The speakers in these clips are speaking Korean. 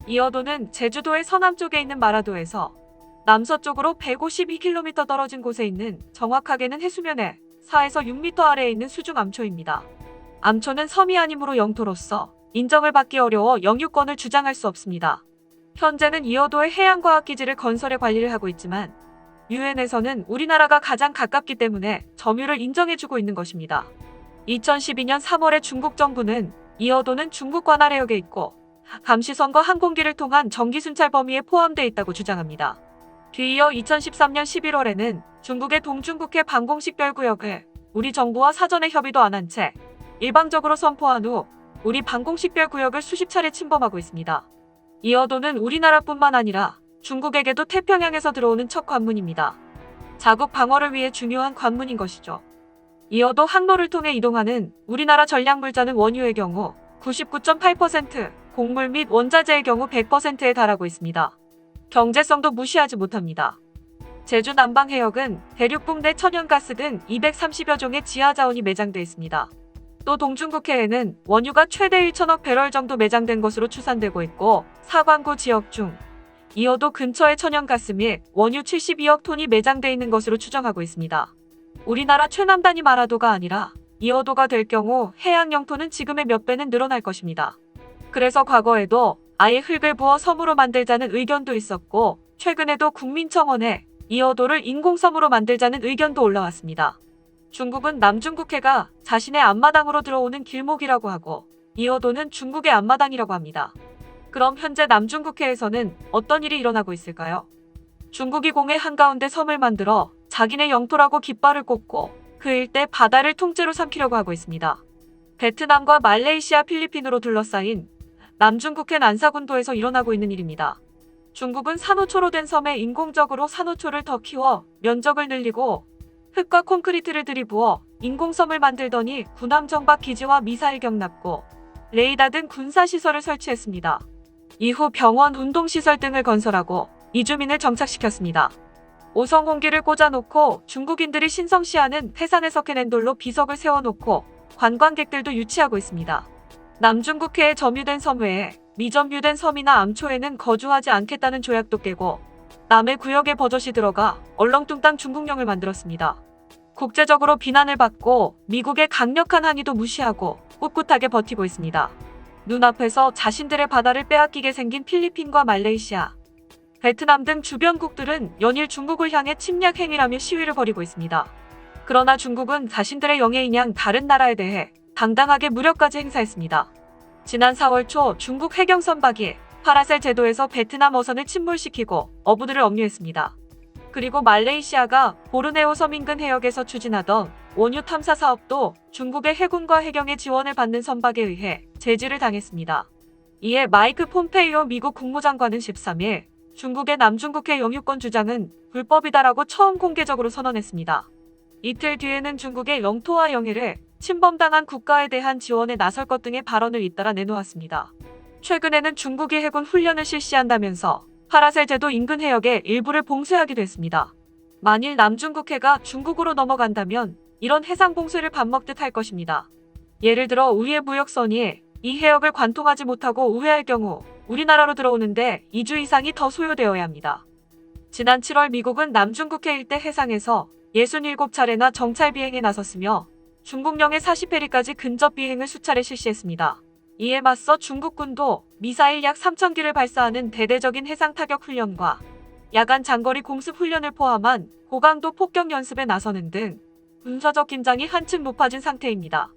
이어도는 제주도의 서남쪽에 있는 마라도에서 남서쪽으로 152km 떨어진 곳에 있는, 정확하게는 해수면의 4에서 6m 아래에 있는 수중 암초입니다. 암초는 섬이 아니므로 영토로서 인정을 받기 어려워 영유권을 주장할 수 없습니다. 현재는 이어도의 해양과학기지를 건설해 관리를 하고 있지만 유엔에서는 우리나라가 가장 가깝기 때문에 점유를 인정해주고 있는 것입니다. 2012년 3월에 중국 정부는 이어도는 중국 관할해역에 있고 감시선과 항공기를 통한 정기순찰 범위에 포함되어 있다고 주장합니다. 뒤이어 2013년 11월에는 중국의 동중국해 방공식별구역을 우리 정부와 사전에 협의도 안 한 채 일방적으로 선포한 후 우리 방공식별구역을 수십 차례 침범하고 있습니다. 이어도는 우리나라뿐만 아니라 중국에게도 태평양에서 들어오는 첫 관문입니다. 자국 방어를 위해 중요한 관문인 것이죠. 이어도 항로를 통해 이동하는 우리나라 전략물자는 원유의 경우 99.8%, 곡물 및 원자재의 경우 100%에 달하고 있습니다. 경제성도 무시하지 못합니다. 제주 남방해역은 대륙붕대, 천연가스 등 230여 종의 지하자원이 매장돼 있습니다. 또 동중국해에는 원유가 최대 1천억 배럴 정도 매장된 것으로 추산되고 있고 사관구 지역 중 이어도 근처에 천연가스 및 원유 72억 톤이 매장돼 있는 것으로 추정하고 있습니다. 우리나라 최남단이 마라도가 아니라 이어도가 될 경우 해양 영토는 지금의 몇 배는 늘어날 것입니다. 그래서 과거에도 아예 흙을 부어 섬으로 만들자는 의견도 있었고 최근에도 국민청원에 이어도를 인공섬으로 만들자는 의견도 올라왔습니다. 중국은 남중국해가 자신의 앞마당으로 들어오는 길목이라고 하고 이어도는 중국의 앞마당이라고 합니다. 그럼 현재 남중국해에서는 어떤 일이 일어나고 있을까요? 중국이 공해 한가운데 섬을 만들어 자기네 영토라고 깃발을 꽂고 그 일대 바다를 통째로 삼키려고 하고 있습니다. 베트남과 말레이시아, 필리핀으로 둘러싸인 남중국해 난사군도에서 일어나고 있는 일입니다. 중국은 산호초로 된 섬에 인공적으로 산호초를 더 키워 면적을 늘리고 흙과 콘크리트를 들이부어 인공섬을 만들더니 군함 정박 기지와 미사일 경납고 레이더 등 군사시설을 설치했습니다. 이후 병원, 운동시설 등을 건설하고 이주민을 정착시켰습니다. 오성홍기를 꽂아놓고 중국인들이 신성시하는 태산에서 캐낸 돌로 비석을 세워놓고 관광객들도 유치하고 있습니다. 남중국해에 점유된 섬 외에 미점유된 섬이나 암초에는 거주하지 않겠다는 조약도 깨고 남의 구역에 버젓이 들어가 얼렁뚱땅 중국령을 만들었습니다. 국제적으로 비난을 받고 미국의 강력한 항의도 무시하고 꿋꿋하게 버티고 있습니다. 눈앞에서 자신들의 바다를 빼앗기게 생긴 필리핀과 말레이시아, 베트남 등 주변국들은 연일 중국을 향해 침략 행위라며 시위를 벌이고 있습니다. 그러나 중국은 자신들의 영해인 양 다른 나라에 대해 당당하게 무력까지 행사했습니다. 지난 4월 초 중국 해경 선박이 파라셀 제도에서 베트남 어선을 침몰시키고 어부들을 억류했습니다. 그리고 말레이시아가 보르네오 섬 인근 해역에서 추진하던 원유 탐사 사업도 중국의 해군과 해경의 지원을 받는 선박에 의해 제지를 당했습니다. 이에 마이크 폼페이오 미국 국무장관은 13일 중국의 남중국해 영유권 주장은 불법이다라고 처음 공개적으로 선언했습니다. 이틀 뒤에는 중국의 영토와 영해를 침범당한 국가에 대한 지원에 나설 것 등의 발언을 잇따라 내놓았습니다. 최근에는 중국이 해군 훈련을 실시한다면서 파라셀 제도 인근 해역의 일부를 봉쇄하기도 했습니다. 만일 남중국해가 중국으로 넘어간다면 이런 해상 봉쇄를 밥 먹듯 할 것입니다. 예를 들어 우리의 무역선이 이 해역을 관통하지 못하고 우회할 경우 우리나라로 들어오는데 2주 이상이 더 소요되어야 합니다. 지난 7월 미국은 남중국해 일대 해상에서 67차례나 정찰 비행에 나섰으며 중국령의 40해리까지 근접 비행을 수차례 실시했습니다. 이에 맞서 중국군도 미사일 약 3,000기를 발사하는 대대적인 해상 타격 훈련과 야간 장거리 공습 훈련을 포함한 고강도 폭격 연습에 나서는 등 군사적 긴장이 한층 높아진 상태입니다.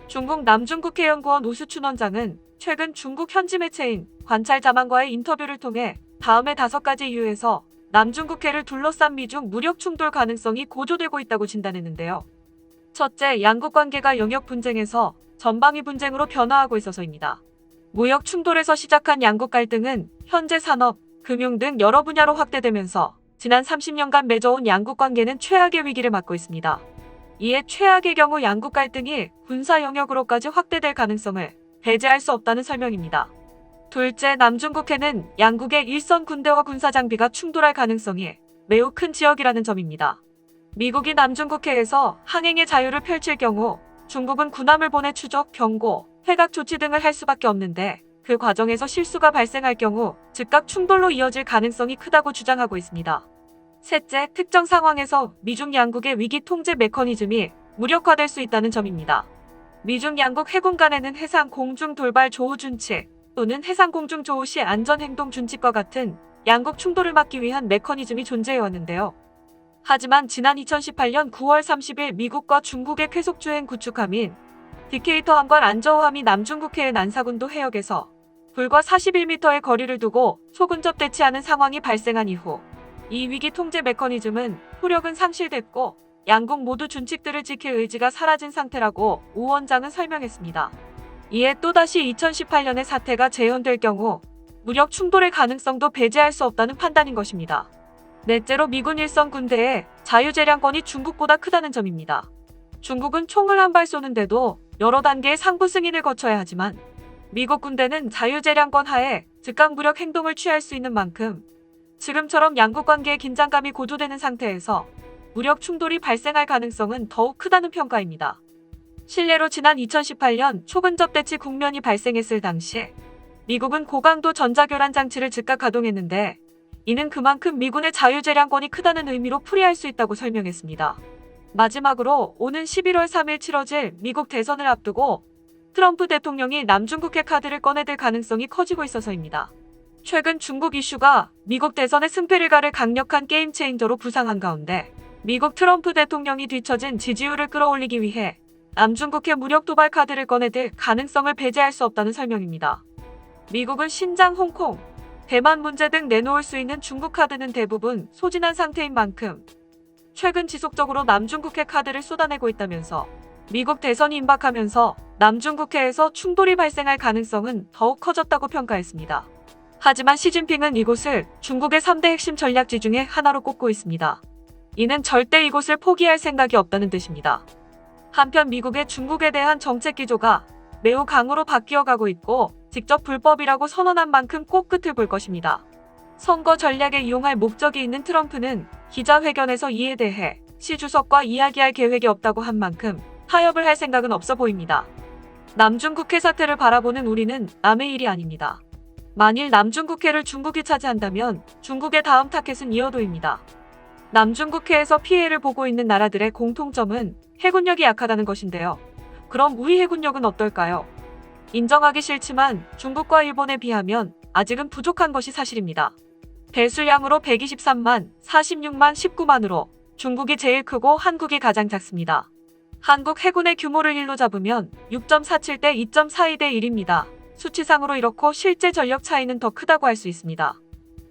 중국 남중국해연구원 우수춘 원장은 최근 중국 현지 매체인 관찰자만과의 인터뷰를 통해 다음의 5가지 이유에서 남중국해를 둘러싼 미중 무력 충돌 가능성이 고조되고 있다고 진단했는데요. 첫째, 양국 관계가 영역 분쟁에서 전방위 분쟁으로 변화하고 있어서입니다. 무역 충돌에서 시작한 양국 갈등은 현재 산업, 금융 등 여러 분야로 확대되면서 지난 30년간 맺어온 양국 관계는 최악의 위기를 맞고 있습니다. 이에 최악의 경우 양국 갈등이 군사 영역으로까지 확대될 가능성을 배제할 수 없다는 설명입니다. 둘째, 남중국해는 양국의 일선 군대와 군사 장비가 충돌할 가능성이 매우 큰 지역이라는 점입니다. 미국이 남중국해에서 항행의 자유를 펼칠 경우 중국은 군함을 보내 추적, 경고, 회각 조치 등을 할 수밖에 없는데 그 과정에서 실수가 발생할 경우 즉각 충돌로 이어질 가능성이 크다고 주장하고 있습니다. 셋째, 특정 상황에서 미중 양국의 위기 통제 메커니즘이 무력화될 수 있다는 점입니다. 미중 양국 해군 간에는 해상 공중 돌발 조우 준칙 또는 해상 공중 조우 시 안전 행동 준칙과 같은 양국 충돌을 막기 위한 메커니즘이 존재해왔는데요. 하지만 지난 2018년 9월 30일 미국과 중국의 쾌속주행 구축함인 디케이터 함과 란저우함이 남중국해의 난사군도 해역에서 불과 41m의 거리를 두고 초근접 대치하는 상황이 발생한 이후 이 위기 통제 메커니즘은 효력은 상실됐고 양국 모두 준칙들을 지킬 의지가 사라진 상태라고 우 원장은 설명했습니다. 이에 또다시 2018년의 사태가 재현될 경우 무력 충돌의 가능성도 배제할 수 없다는 판단인 것입니다. 넷째로 미군 일선 군대의 자유재량권이 중국보다 크다는 점입니다. 중국은 총을 한 발 쏘는데도 여러 단계의 상부 승인을 거쳐야 하지만 미국 군대는 자유재량권 하에 즉각 무력 행동을 취할 수 있는 만큼 지금처럼 양국 관계의 긴장감이 고조되는 상태에서 무력 충돌이 발생할 가능성은 더욱 크다는 평가입니다. 실례로 지난 2018년 초근접 대치 국면이 발생했을 당시 미국은 고강도 전자교란 장치를 즉각 가동했는데 이는 그만큼 미군의 자유재량권이 크다는 의미로 풀이할 수 있다고 설명했습니다. 마지막으로 오는 11월 3일 치러질 미국 대선을 앞두고 트럼프 대통령이 남중국해 카드를 꺼내들 가능성이 커지고 있어서입니다. 최근 중국 이슈가 미국 대선의 승패를 가를 강력한 게임 체인저로 부상한 가운데 미국 트럼프 대통령이 뒤처진 지지율을 끌어올리기 위해 남중국해 무력 도발 카드를 꺼내들 가능성을 배제할 수 없다는 설명입니다. 미국은 신장, 홍콩, 대만 문제 등 내놓을 수 있는 중국 카드는 대부분 소진한 상태인 만큼 최근 지속적으로 남중국해 카드를 쏟아내고 있다면서 미국 대선이 임박하면서 남중국해에서 충돌이 발생할 가능성은 더욱 커졌다고 평가했습니다. 하지만 시진핑은 이곳을 중국의 3대 핵심 전략지 중에 하나로 꼽고 있습니다. 이는 절대 이곳을 포기할 생각이 없다는 뜻입니다. 한편 미국의 중국에 대한 정책 기조가 매우 강으로 바뀌어가고 있고 직접 불법이라고 선언한 만큼 꼭 끝을 볼 것입니다. 선거 전략에 이용할 목적이 있는 트럼프는 기자회견에서 이에 대해 시 주석과 이야기할 계획이 없다고 한 만큼 타협을 할 생각은 없어 보입니다. 남중국해 사태를 바라보는 우리는 남의 일이 아닙니다. 만일 남중국해를 중국이 차지한다면 중국의 다음 타겟은 이어도입니다. 남중국해에서 피해를 보고 있는 나라들의 공통점은 해군력이 약하다는 것인데요. 그럼 우리 해군력은 어떨까요? 인정하기 싫지만 중국과 일본에 비하면 아직은 부족한 것이 사실입니다. 배수량으로 123만, 46만, 19만으로 중국이 제일 크고 한국이 가장 작습니다. 한국 해군의 규모를 1로 잡으면 6.47대 2.42대 1입니다. 수치상으로 이렇고 실제 전력 차이는 더 크다고 할 수 있습니다.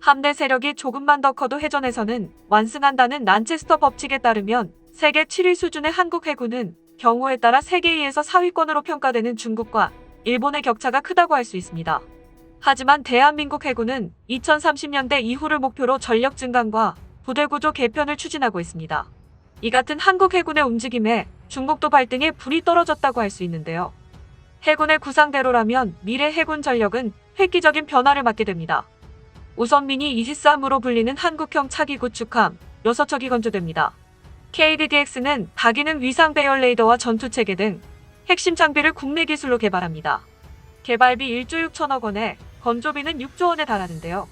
함대 세력이 조금만 더 커도 해전에서는 완승한다는 란체스터 법칙에 따르면 세계 7위 수준의 한국 해군은 경우에 따라 세계 2에서 4위권으로 평가되는 중국과 일본의 격차가 크다고 할 수 있습니다. 하지만 대한민국 해군은 2030년대 이후를 목표로 전력 증강과 부대 구조 개편을 추진하고 있습니다. 이 같은 한국 해군의 움직임에 중국도 발등에 불이 떨어졌다고 할 수 있는데요. 해군의 구상대로라면 미래 해군 전력은 획기적인 변화를 맞게 됩니다. 우선 미니 이지스함으로 불리는 한국형 차기 구축함 6척이 건조됩니다. KDDX는 다기능 위상 배열 레이더와 전투체계 등 핵심 장비를 국내 기술로 개발합니다. 개발비 1조 6천억 원에 건조비는 6조 원에 달하는데요.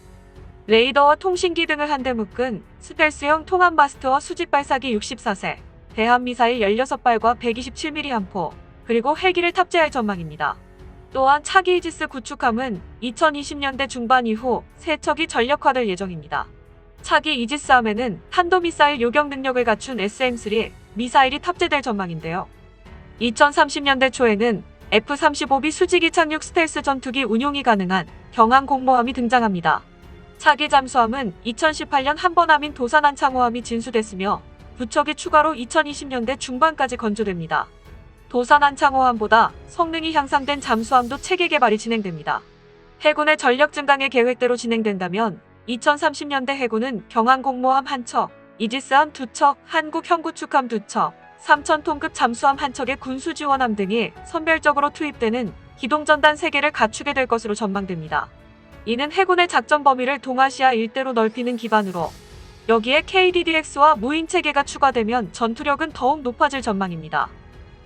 레이더와 통신기 등을 한데 묶은 스텔스형 통합 마스트와 수직 발사기 64세, 대한미사일 16발과 127mm 함포, 그리고 헬기를 탑재할 전망입니다. 또한 차기 이지스 구축함은 2020년대 중반 이후 3척이 전력화될 예정입니다. 차기 이지스함에는 탄도미사일 요격 능력을 갖춘 SM-3 미사일이 탑재될 전망인데요. 2030년대 초에는 F-35B 수직이 착륙 스텔스 전투기 운용이 가능한 경항 공모함이 등장합니다. 차기 잠수함은 2018년 한번함인 도산안창호함이 진수됐으며 2척이 추가로 2020년대 중반까지 건조됩니다. 도산안창호함보다 성능이 향상된 잠수함도 체계 개발이 진행됩니다. 해군의 전력 증강의 계획대로 진행된다면 2030년대 해군은 경항 공모함 1척, 이지스함 2척, 한국형 구축함 2척, 3,000톤급 잠수함 1척의 군수지원함 등이 선별적으로 투입되는 기동전단 3개를 갖추게 될 것으로 전망됩니다. 이는 해군의 작전 범위를 동아시아 일대로 넓히는 기반으로 여기에 KDDX와 무인체계가 추가되면 전투력은 더욱 높아질 전망입니다.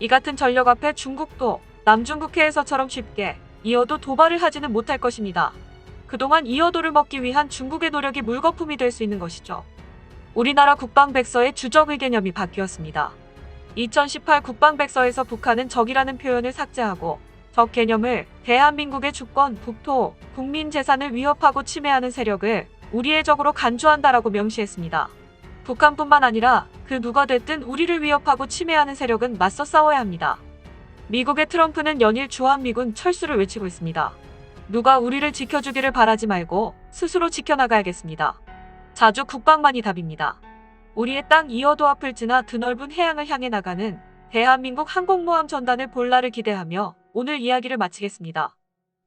이 같은 전력 앞에 중국도 남중국해에서처럼 쉽게 이어도 도발을 하지는 못할 것입니다. 그동안 이어도를 먹기 위한 중국의 노력이 물거품이 될 수 있는 것이죠. 우리나라 국방백서의 주적 의개념이 바뀌었습니다. 2018 국방백서에서 북한은 적이라는 표현을 삭제하고 적 개념을 대한민국의 주권, 국토, 국민 재산을 위협하고 침해하는 세력을 우리의 적으로 간주한다라고 명시했습니다. 북한뿐만 아니라 그 누가 됐든 우리를 위협하고 침해하는 세력은 맞서 싸워야 합니다. 미국의 트럼프는 연일 주한미군 철수를 외치고 있습니다. 누가 우리를 지켜주기를 바라지 말고 스스로 지켜나가야겠습니다. 자주 국방만이 답입니다. 우리의 땅 이어도 앞을 지나 드넓은 해양을 향해 나가는 대한민국 항공모함 전단을 볼 날을 기대하며 오늘 이야기를 마치겠습니다.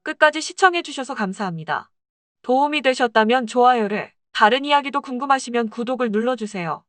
끝까지 시청해주셔서 감사합니다. 도움이 되셨다면 좋아요를, 다른 이야기도 궁금하시면 구독을 눌러주세요.